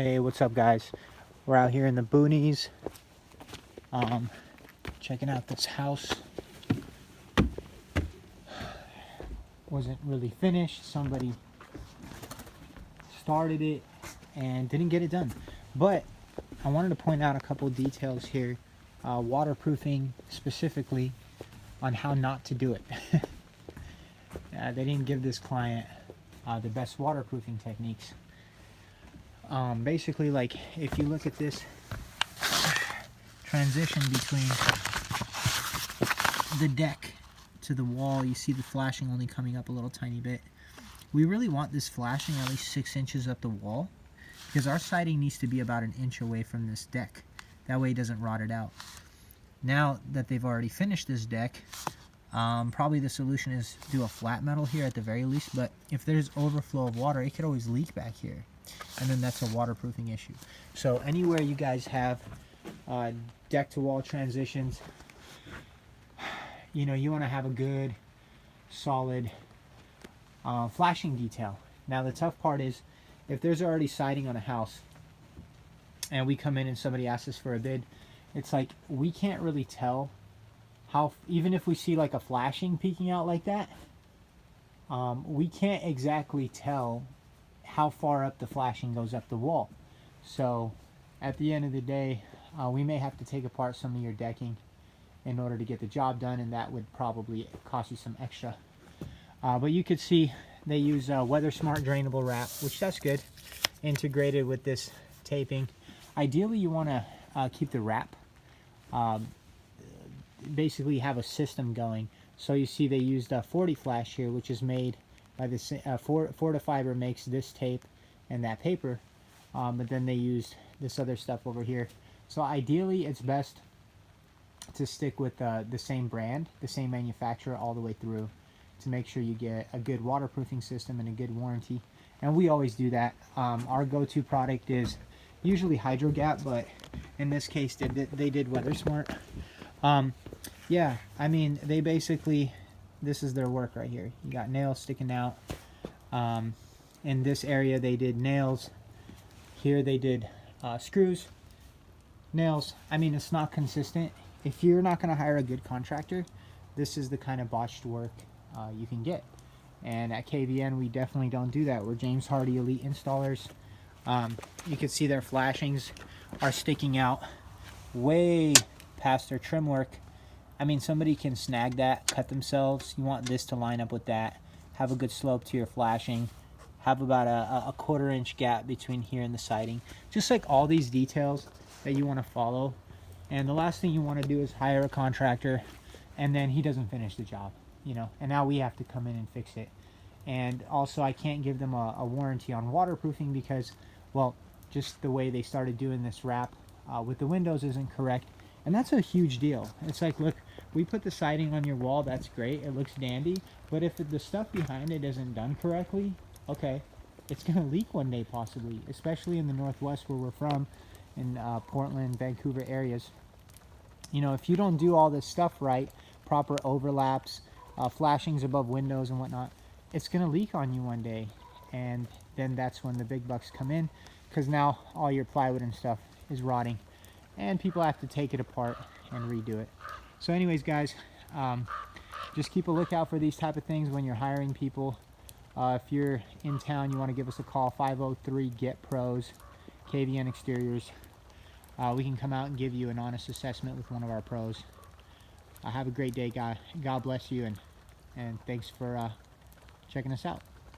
Hey, what's up guys? We're out here in the boonies, checking out this house. Wasn't really finished. Somebody started it and didn't get it done. But I wanted to point out a couple of details here, waterproofing specifically on how not to do it. They didn't give this client the best waterproofing techniques. Basically, like, if you look at this transition between the deck to the wall, you see the flashing only coming up a little tiny bit. We really want this flashing at least 6 inches up the wall, because our siding needs to be about an inch away from this deck. That way it doesn't rot it out. Now that they've already finished this deck, probably the solution is do a flat metal here at the very least, but if there's overflow of water, it could always leak back here, and then that's a waterproofing issue. So anywhere you guys have deck to wall transitions, you know, you want to have a good solid flashing detail. Now the tough part is, if there's already siding on a house and we come in and somebody asks us for a bid, it's like we can't really tell how, even if we see like a flashing peeking out like that, we can't exactly tell how far up the flashing goes up the wall. So at the end of the day, we may have to take apart some of your decking in order to get the job done, and that would probably cost you some extra. But you could see they use weather smart drainable wrap, which that's good, integrated with this taping. Ideally you want to keep the wrap, basically have a system going. So you see they used a 40 flash here, which is made by this Forta Fiber makes this tape and that paper, but then they used this other stuff over here. So ideally it's best to stick with the same brand, the same manufacturer all the way through, to make sure you get a good waterproofing system and a good warranty. And we always do that. Our go-to product is usually HydroGap, but in this case they did Weather Smart. Yeah, I mean, they basically, this is their work right here. You got nails sticking out. In this area they did nails. Here they did screws, nails. I mean, it's not consistent. If you're not going to hire a good contractor, this is the kind of botched work you can get. And at KVN, we definitely don't do that. We're James Hardie Elite Installers. You can see their flashings are sticking out way past their trim work. I mean, somebody can snag that, cut themselves. You want this to line up with that. Have a good slope to your flashing. Have about a 1/4 inch gap between here and the siding. Just like all these details that you want to follow. And the last thing you want to do is hire a contractor and then he doesn't finish the job, you know, and now we have to come in and fix it. And also I can't give them a warranty on waterproofing because, well, just the way they started doing this wrap with the windows isn't correct. And that's a huge deal. It's like, look, we put the siding on your wall, that's great, it looks dandy, but if the stuff behind it isn't done correctly, okay, it's going to leak one day possibly, especially in the Northwest where we're from, in Portland, Vancouver areas. You know, if you don't do all this stuff right, proper overlaps, flashings above windows and whatnot, it's going to leak on you one day. And then that's when the big bucks come in, because now all your plywood and stuff is rotting and people have to take it apart and redo it. So anyways guys, just keep a lookout for these type of things when you're hiring people. If you're in town, you want to give us a call, 503-GET-PROS, KVN Exteriors. We can come out and give you an honest assessment with one of our pros. Have a great day, God bless you, and thanks for checking us out.